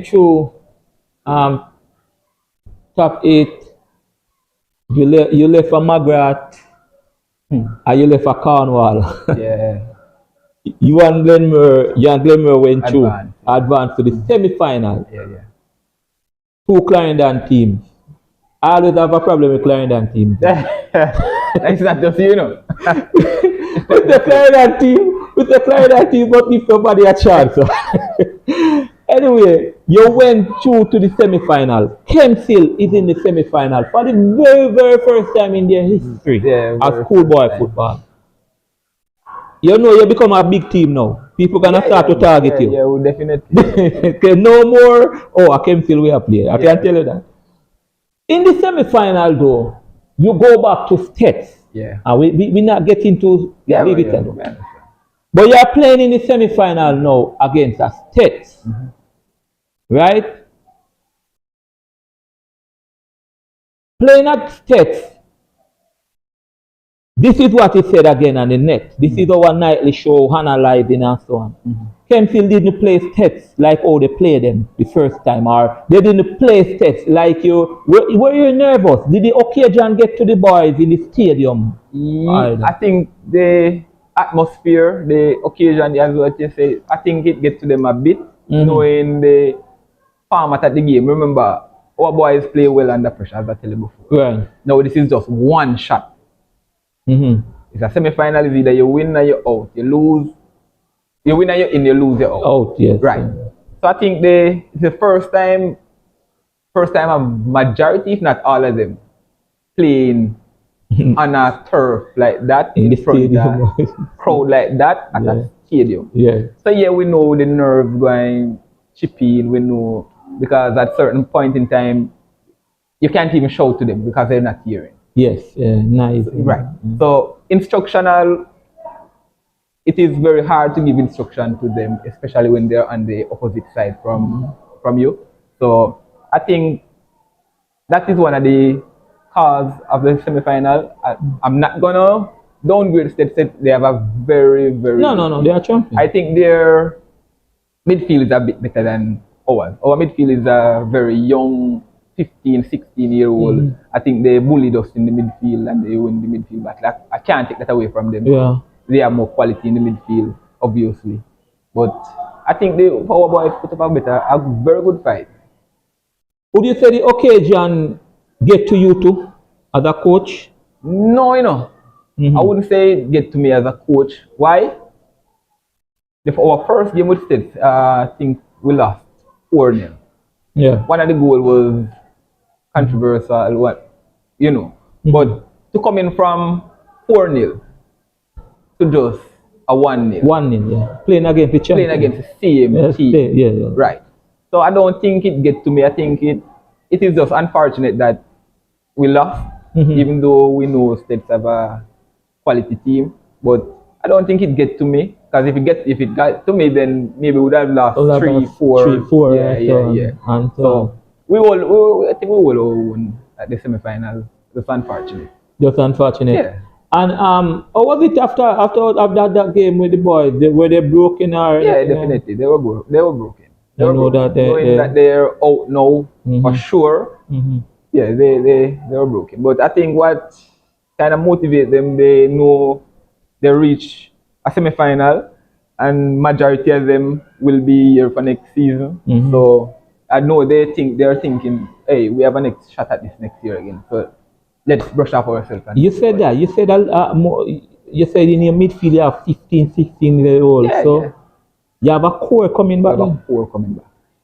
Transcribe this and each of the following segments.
through um, top 8, you left for Margaret and you left for Cornwall. Yeah. You and Glenmore went through, Advance. advanced to the semi-final. Yeah. Two Clarendon teams. I always have a problem with Clarendon teams. That's not just you know. with the Clarendon team, but give somebody a chance. Anyway, you went through to the semi-final. Kemps Hill is in the semi-final for the very, very first time in their history of schoolboy football. You know you become a big team now. People gonna start to target you. Yeah, well, definitely. Okay, no more. Oh, I Kemps Hill we are playing. I can tell you that. In the semi-final though, you go back to stats. Yeah. And we not get into leave it alone. Yeah. But you are playing in the semi-final now against a stats. Right? Playing at stats. This is what he said again on the net. This is our nightly show, analyzing and so on. Kemps Hill didn't play stats like how they played them the first time, or they didn't play stats like you. Were you nervous? Did the occasion get to the boys in the stadium? I think the atmosphere, the occasion, as what you say, I think it gets to them a bit, knowing the format of the game. Remember, our boys play well under pressure, as I tell you before. Right. Now this is just one shot. It's a semi-final. Is either you win or you're out. You lose. You win or you're in. You lose, you're out. Out, yes. Right. So I think it's the first time a majority, if not all of them, playing on a turf like that in the front stadium. of crowd like that at a stadium. Yeah. So yeah, we know the nerves going chip in. We know because at certain point in time, you can't even shout to them because they're not hearing. Yes, nice. Right. So instructional, it is very hard to give instruction to them, especially when they're on the opposite side from you. So I think that is one of the cause of the semi-final. I'm not gonna downgrade state. They have a very No, they are champions. I think their midfield is a bit better than ours. Our midfield is a very young 15, 16-year-old. I think they bullied us in the midfield and they win the midfield battle. I can't take that away from them. Yeah. They have more quality in the midfield, obviously. But I think the Power Boys put up a very good fight. Would you say the occasion get to you too as a coach? No, I wouldn't say it get to me as a coach. Why? Our first game with States, I think we lost 4-0. Yeah. One of the goals was controversial, But to come in from 4-0 to just a 1-0. 1-0, yeah. Playing against the champion. Playing against the same team. Yeah. Right. So I don't think it gets to me. I think it is just unfortunate that we lost, even though we know States have a quality team. But I don't think it gets to me. Because if it got to me, then maybe we would have lost 3-4. Yeah. And so I think we will win at the semi-final. It's unfortunate. Just unfortunate. Yeah. And how was it after that game with the boys? Were they broken or? Yeah, definitely. They were broken. They know that that they're out now for sure. Yeah, they were broken. But I think what kind of motivates them, they know they reach a semi-final, and majority of them will be here for next season. So I know they're thinking, hey, we have a next shot at this next year again. So let's brush up ourselves. You said that. You said you said in your midfield you have 15, 16-year-olds. You have a core coming back.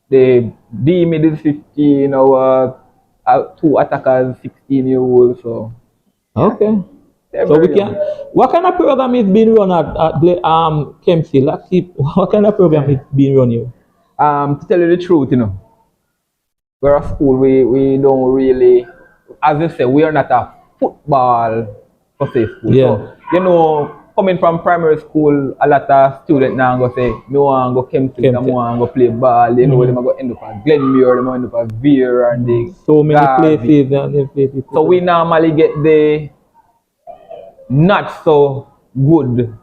The D mid is 15. Our two attackers 16-year-olds. So okay. So we can. What kind of program is being run at Kemps Hill? What kind of program is being run here? To tell you the truth, we're a school. We don't really, as you say, we are not a football per se school. Yeah. So coming from primary school, a lot of students now go say, me want to go Kemps Hill, I want to go play ball. Them are going to end up at Glenmore, them end up at Veer and the so many places. So we normally get the not so good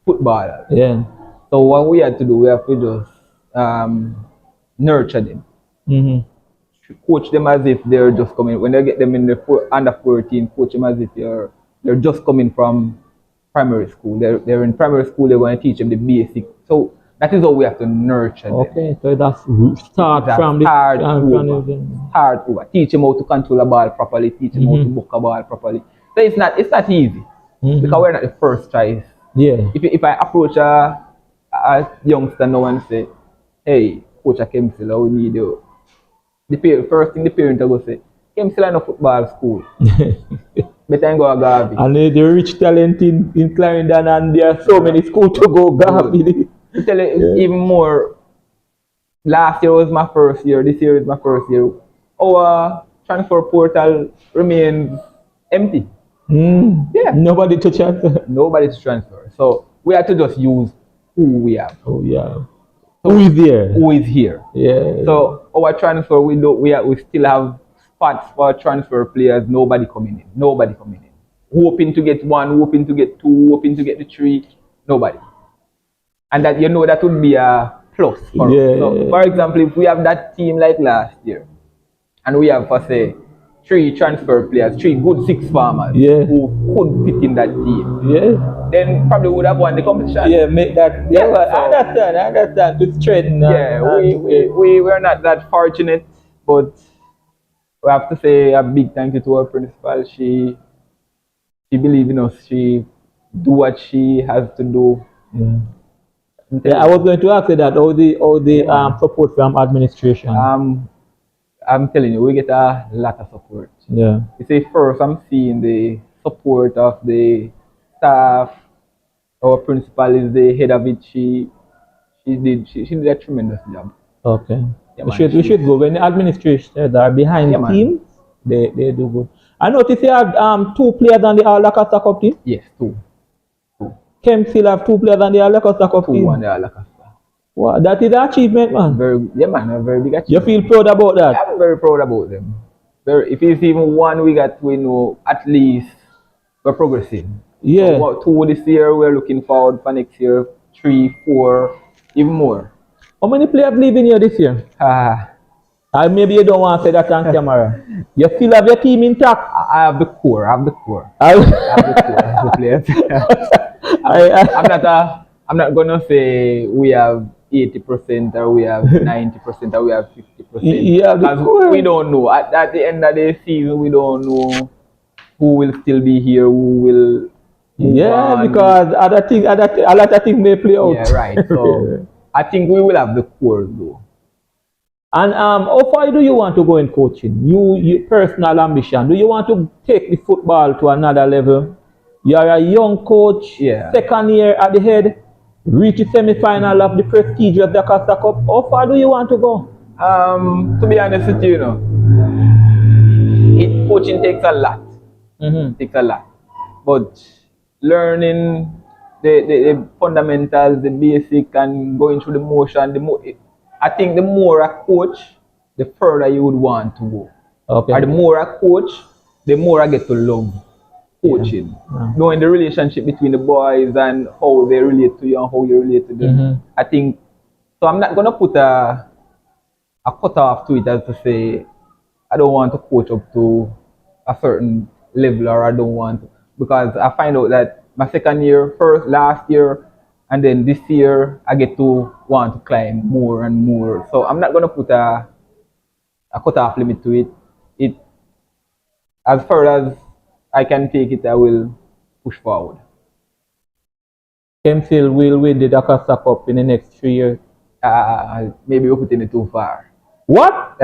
footballers. Yeah. So what we had to do, we have to just nurture them. Coach them as if they're just coming. When they get them in the under 14, coach them as if they're just coming from primary school. They're in primary school. They're going to teach them the basic. So that is how we have to nurture them. Okay, so that's start from the start over. Teach them how to control a ball properly. Teach them how to book a ball properly. So it's not easy because we're not the first choice. Yeah. If I approach a youngster now and say, hey, coach at Kemps Hill, we need you. First thing the parent will say, Kemps Hill is no football school. Better go to Garvey. And the rich talent in Clarendon, and there are so many schools to go Garvey. To tell you even more, last year was my first year, this year is my first year. Our transfer portal remains empty. Yeah. Nobody to transfer. Nobody to transfer. So we have to just use who we have. Oh yeah. So who is there? Who is here? Yeah. So our transfer we still have spots for transfer players. Nobody coming in. Hoping to get one, hoping to get two, hoping to get the three. Nobody. And that that would be a plus for us. So, for example, if we have that team like last year, and we have, for say, 3 transfer players, 3 good 6 farmers who could fit in that team, then probably would have won the competition. Yeah, make that. Yeah, well, I understand. To straighten. We're not that fortunate, but we have to say a big thank you to our principal. She believes in us. She do what she has to do. Yeah, I was going to ask you that all the support from administration. I'm telling you, we get a lot of support. Yeah. You say first, I'm seeing the support of the staff. Our principal is the head of it. She did a tremendous job. Okay. Yeah, we should go when the administrators are behind the teams. They do good. I noticed you had 2 players on the All Acosta Cup team. Yes, 2. Kemps Hill have 2 players on the All Acosta Cup team. 2 on the All Acosta. Wow, that is an achievement, man. A very big achievement. You feel proud about that? I'm very proud about them. If it's even 1 we know at least we're progressing. Yeah. So 2 this year, we're looking forward for next year, 3, 4, even more. How many players leaving here this year? Maybe you don't want to say that on camera. You still have your team intact? I have the core. I have the core of the players. I'm not gonna say we have 80% or we have 90% or we have 50%. Yeah, because we don't know. At the end of the season, we don't know who will still be here, who will. Because a lot of things may play out. Yeah, right. So I think we will have the core though. And how far do you want to go in coaching? You personal ambition. Do you want to take the football to another level? You are a young coach, second year at the head, reach the semi-final of the prestigious Acosta Cup. How far do you want to go? To be honest with you, coaching takes a lot. Takes a lot. But learning the fundamentals, the basic, and going through the motion, I think the more I coach, the further you would want to go. Okay. And the more I coach, the more I get to love coaching. Knowing the relationship between the boys and how they relate to you and how you relate to them. I think, so I'm not going to put a cutoff to it as to say, I don't want to coach up to a certain level or I don't want to. Because I find out that my second year, last year, and then this year, I get to want to climb more and more. So I'm not going to put a cutoff limit to it. As far as I can take it, I will push forward. Kemps Hill will win the Acosta Cup in the next 3 years. Maybe we're putting it too far. What?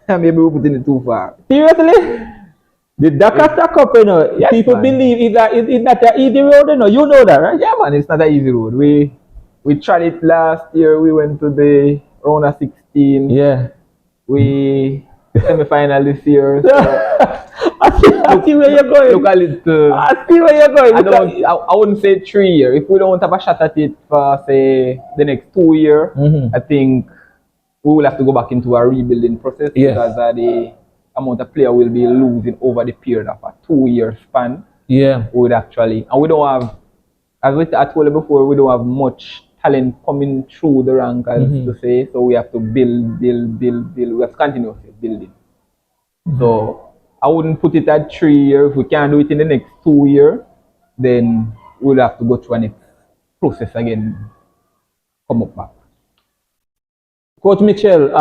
Maybe we're putting it too far. Seriously? The Acosta Cup, yes, people believe it's not an easy road, you know that, right? Yeah, man, it's not an easy road. We tried it last year. We went to the round of 16. Yeah. We semi-final this year. So I see where you're going. Look a little. I see where you're going. I wouldn't say 3 years. If we don't have a shot at it for, say, the next 2 years, I think we will have to go back into a rebuilding process because the amount of player will be losing over the period of a 2-year span. Yeah. We would actually, and we don't have, as I told you before, we don't have much talent coming through the rank, as to say. So we have to build. We have to continuously building. So I wouldn't put it at 3 years. If we can't do it in the next 2 years, then we'll have to go through a next process again. Come up back. Coach Mitchell,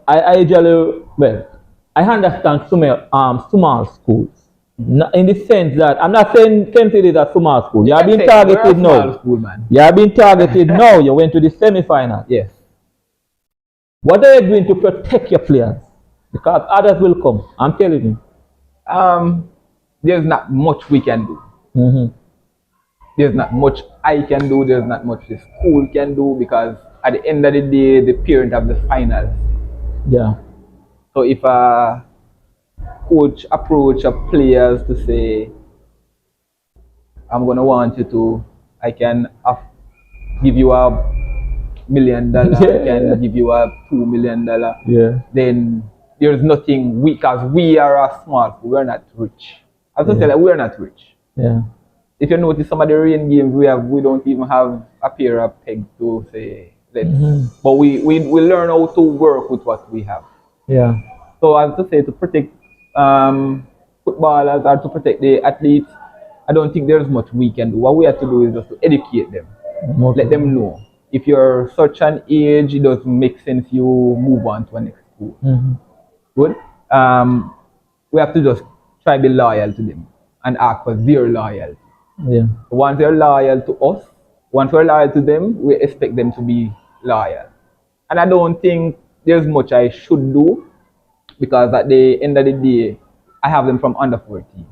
I usually, well, I understand small schools. In the sense that, I'm not saying Kemps Hill is a small school. You have been targeted now. School, man. You have been targeted now. You went to the semi-final. Yes. What are you doing to protect your players? Because others will come. I'm telling you. There's not much we can do. There's not much I can do. There's not much the school can do, because at the end of the day, the parent of the finals. Yeah. So if a coach approach a players to say, I'm gonna want you to, I can give you $1 million, I can give you a $2 million. Yeah. Then there's nothing because we are a small school, we're not rich. As I said, we're not rich. Yeah. If you notice some of the rain games we don't even have a pair of pegs to say let's but we learn how to work with what we have. Yeah. So as to say, to protect footballers or to protect the athletes, I don't think there's much we can do. What we have to do is just to educate them. Let them know. If you're such an age, it doesn't make sense you move on to a next school. Good. We have to just try to be loyal to them and ask for their loyalty. Yeah. Once they're loyal to us, once we're loyal to them, we expect them to be loyal. And I don't think there's much I should do, because at the end of the day, I have them from under 14.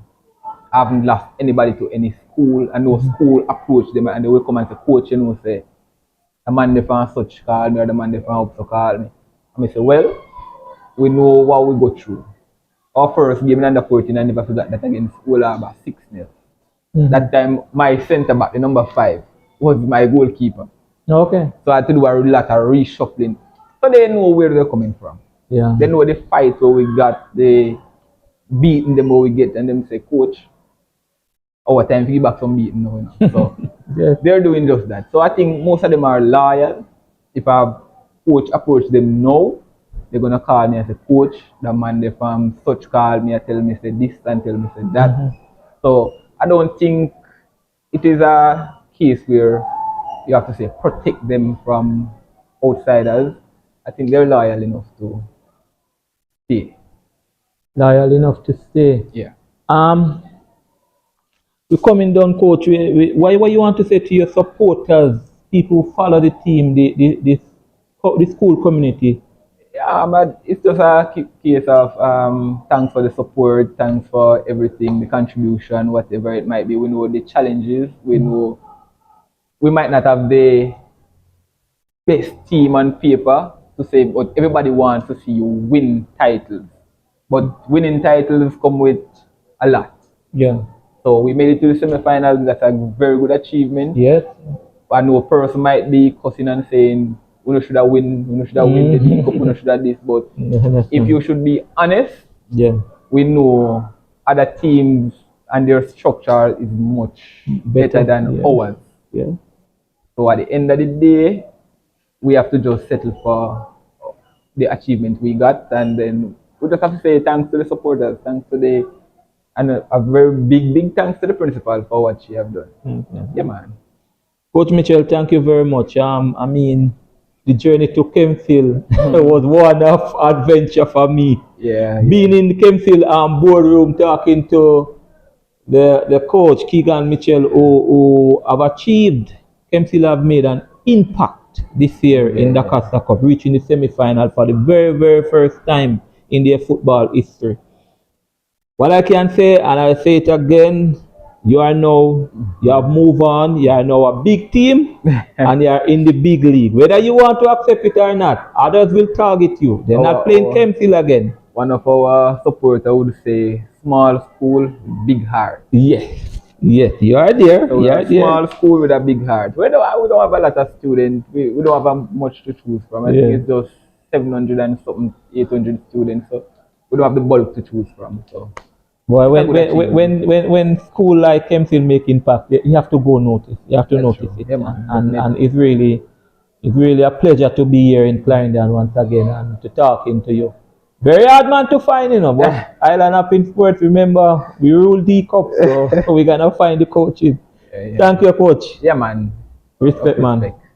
I haven't lost anybody to any school, and no school approach them and they will come and say, coach, you know, say, the man there from such call me or the man there from up so call me. And I say, well, we know what we go through. Our first game in under 14, I never forgot that against School Harbor 6-0. That time, my centre back, the number 5, was my goalkeeper. Okay. So I had to do a lot of reshuffling. So they know where they're coming from. Yeah. They know the fight where we got, the beating them where we get, and them say, coach, our time to give back some beating now. You know? So they're doing just that. So I think most of them are loyal. If a coach approach them now, they're gonna call me and say, coach, the man they from such call me and tell me say this and tell me say that. So I don't think it is a case where you have to say protect them from outsiders. I think they're loyal enough to stay. Loyal enough to stay. Yeah. We're coming down, coach. What you want to say to your supporters, people who follow the team, the school community? Yeah, but it's just a case of thanks for the support, thanks for everything, the contribution, whatever it might be. We know the challenges. We know we might not have the best team on paper to say, but everybody wants to see you win titles. But winning titles come with a lot. Yeah. So we made it to the semi-finals. That's a very good achievement. Yes. I know a person might be cussing and saying, we should have win the League Cup, we should have this. But if you should be honest, we know other teams and their structure is much better than ours. Yeah. So at the end of the day, we have to just settle for the achievement we got, and then we just have to say thanks to the supporters, thanks to and a very big thanks to the principal for what she have done. Yeah, man. Coach Mitchell, thank you very much. I mean, the journey to Kemps Hill was one of adventure for me. Yeah. Being in the Kemps Hill boardroom talking to the coach, Keegan Mitchell, who have achieved, Kemps Hill have made an impact this year in the Costa Cup, reaching the semi-final for the very first time in their football history. What I can say, and I say it again, you have moved on, you are now a big team, and you are in the big league. Whether you want to accept it or not, others will target you. They're not playing Kemps Hill again. One of our supporters would say, small school, big heart. Yes, you are there. So small school with a big heart. We don't have a lot of students. We don't have much to choose from. I think it's just 700 and something, 800 students. So we don't have the bulk to choose from. So Boy, It's a good achievement. when school like Kemps Hill make impact, you have to go notice. You have to That's notice true. it. Yeah, man. And Definitely. it's really a pleasure to be here in Clarendon once again and to talking to you. Very hard man to find, but Island Up in Sports, remember, we rule D Cup, so we're gonna find the coaches. Yeah, yeah. Thank you, coach. Yeah, man. Respect, Enough man. respect.